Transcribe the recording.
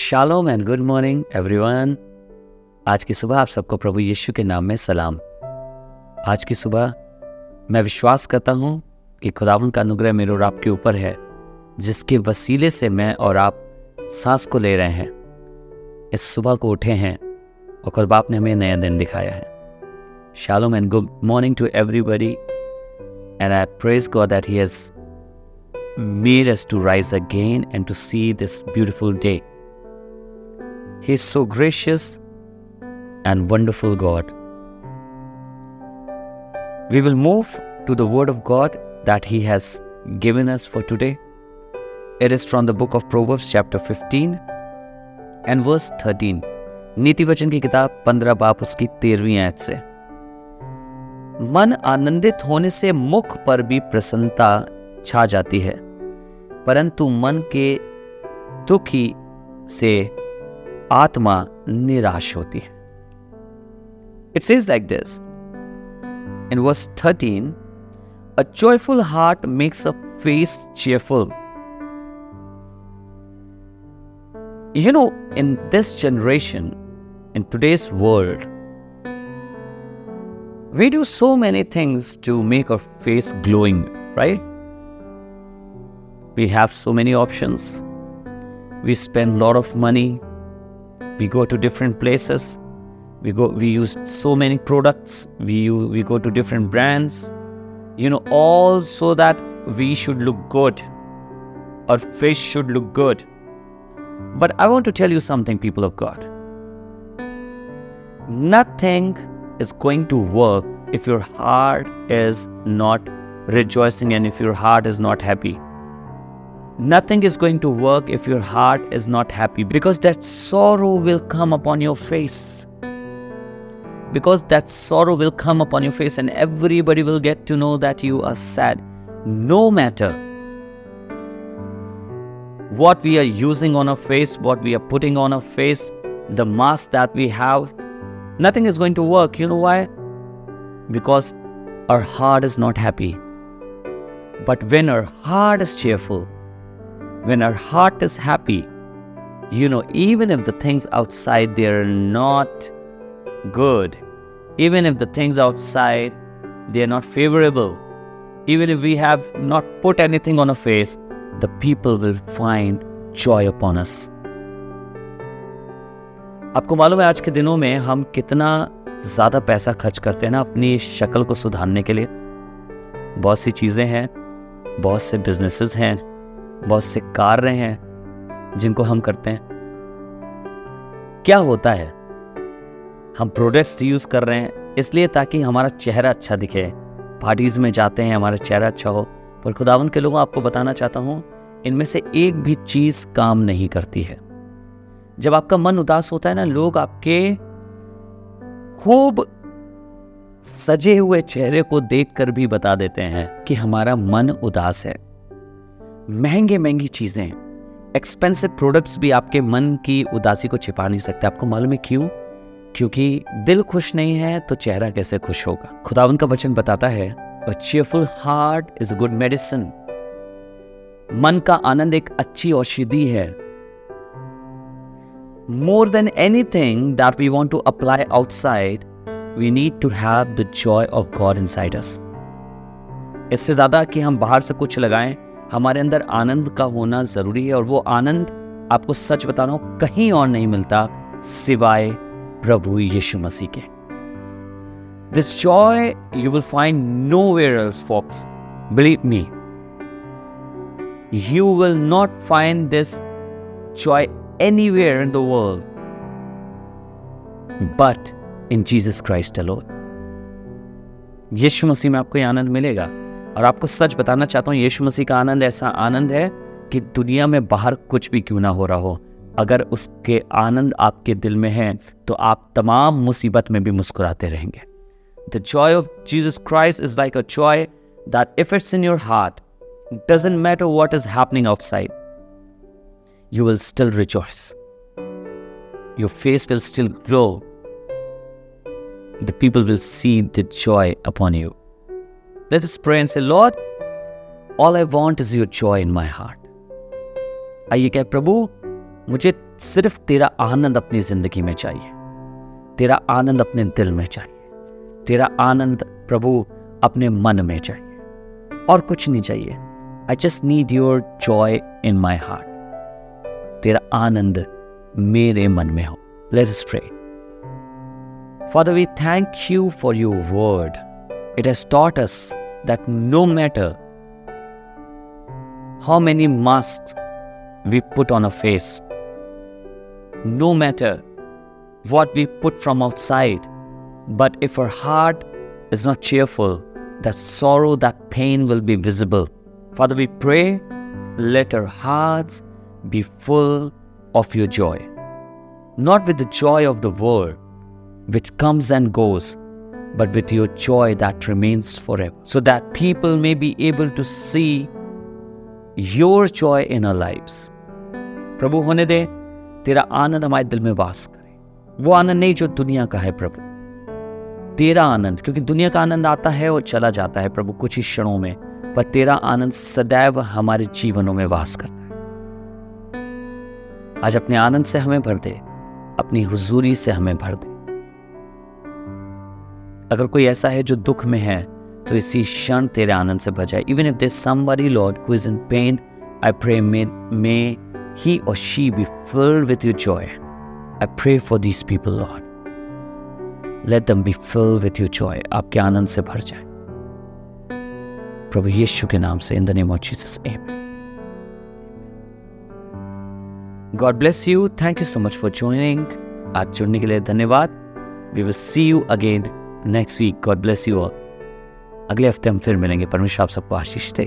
Shalom and good morning everyone. आज की सुबह आप सबको प्रभु यीशु के नाम में सलाम। आज की सुबह मैं विश्वास करता हूँ कि खुदावंद का अनुग्रह मेरे और आपके ऊपर है, जिसके वसीले से मैं और आप सांस को ले रहे हैं, इस सुबह को उठे हैं और खुद बाप ने हमें नया दिन दिखाया है। Shalom and good morning to everybody and I praise God that he has made us to rise again and to see this beautiful day. He is so gracious and wonderful God. We will move to the word of God that He has given us for today. It is from the book of Proverbs chapter 15 and verse 13. नीति वचन की किताब 15 बाब उसकी 13वीं आयत से। मन आनंदित होने से मुख पर भी प्रसन्नता छा जाती है, परंतु मन के दुखी से आत्मा निराश होती है। It says like this in verse 13, a joyful heart makes a face cheerful. You know, in this generation, in today's world, we do so many things to make our face glowing, right? We have so many options. We spend a lot of money. We go to different places. We use so many products. We go to different brands. All so that we should look good. Our face should look good. But I want to tell you something, people of God. Nothing is going to work if your heart is not rejoicing and if your heart is not happy. Nothing is going to work if your heart is not happy, because that sorrow will come upon your face. Because that sorrow will come upon your face and everybody will get to know that you are sad. No matter what we are using on our face, what we are putting on our face, the mask that we have, nothing is going to work. You know why? Because our heart is not happy. But when our heart is cheerful, when our heart is happy, even if the things outside they are not good, even if the things outside they are not favorable, even if we have not put anything on our face, the people will find joy upon us. आपको मालूम है आज के दिनों में हम कितना ज़्यादा पैसा खर्च करते हैं ना अपनी शक्ल को सुधारने के लिए। बहुत सी चीज़ें हैं, बहुत से बिजनेसेस हैं, बहुत से कार्य हैं जिनको हम करते हैं। क्या होता है, हम प्रोडक्ट्स यूज़ कर रहे हैं इसलिए ताकि हमारा चेहरा अच्छा दिखे। पार्टीज़ में जाते हैं हमारा चेहरा अच्छा हो, पर खुदावंद के लोगों आपको बताना चाहता हूँ, इनमें से एक भी चीज़ काम नहीं करती है। जब आपका मन उदास होता है ना, लोग आपके खूब सजे हुए चेहरे को देखकर भी बता देते हैं कि हमारा मन उदास है। महंगी चीजें, एक्सपेंसिव प्रोडक्ट्स भी आपके मन की उदासी को छिपा नहीं सकते। आपको मालूम है क्यों? क्योंकि दिल खुश नहीं है तो चेहरा कैसे खुश होगा। खुदावंद का वचन बताता है, a cheerful heart is a good medicine. मन का आनंद एक अच्छी औषधि है। More than anything that we want to apply outside, we need to have the joy of God inside us. इससे ज्यादा कि हम बाहर से कुछ लगाएं, हमारे अंदर आनंद का होना जरूरी है। और वो आनंद, आपको सच बता रहा हूं, कहीं और नहीं मिलता सिवाय प्रभु यीशु मसीह के। This joy you will find nowhere else, folks. Believe me. You will not find this joy anywhere in the world but in Jesus Christ alone. यीशु मसीह में आपको ये आनंद मिलेगा। और आपको सच बताना चाहता हूँ, यीशु मसीह का आनंद ऐसा आनंद है कि दुनिया में बाहर कुछ भी क्यों ना हो रहा हो, अगर उसके आनंद आपके दिल में है तो आप तमाम मुसीबत में भी मुस्कुराते रहेंगे। The joy of Jesus Christ is like a joy that if it's in your heart, it doesn't matter what is happening outside, you will still rejoice. Your face will still glow. The people will see the joy upon you. Let us pray and say, Lord, all I want is your joy in my heart. आइए कहें, प्रभु मुझे सिर्फ तेरा आनंद अपनी ज़िंदगी में चाहिए, तेरा आनंद अपने दिल में चाहिए, तेरा आनंद प्रभु अपने मन में चाहिए, और कुछ नहीं चाहिए। I just need your joy in my heart. तेरा आनंद मेरे मन में हो। Let us pray. Father, we thank you for your word. It has taught us that no matter how many masks we put on our face, no matter what we put from outside, but if our heart is not cheerful, that sorrow, that pain will be visible. Father, we pray, let our hearts be full of your joy, not with the joy of the world, which comes and goes, but with your joy that remains forever, so that people may be able to see your joy in our lives. प्रभु होने दे तेरा आनंद हमारे दिल में वास करे, वो आनंद नहीं जो दुनिया का है प्रभु, तेरा आनंद, क्योंकि दुनिया का आनंद आता है और चला जाता है प्रभु कुछ ही क्षणों में, पर तेरा आनंद सदैव हमारे जीवनों में वास करता है। आज अपने आनंद से हमें भर दे, अपनी हुजूरी से हमें भर दे। अगर कोई ऐसा है जो दुख में है, तो इसी क्षण तेरे आनंद से भर जाए। Even if there's somebody, Lord, who is in pain, I pray may he or she be filled with your joy. I pray for these people, Lord. Let them be filled with your joy. आपके आनंद से भर जाए प्रभु यीशु के नाम से, in the name of Jesus, amen. God bless you. Thank you so much for joining. आज जुड़ने के लिए धन्यवाद. We will see you again next week. God bless you all. अगले हफ्ते हम फिर मिलेंगे. परमेश्वर आप सबको आशीष दे.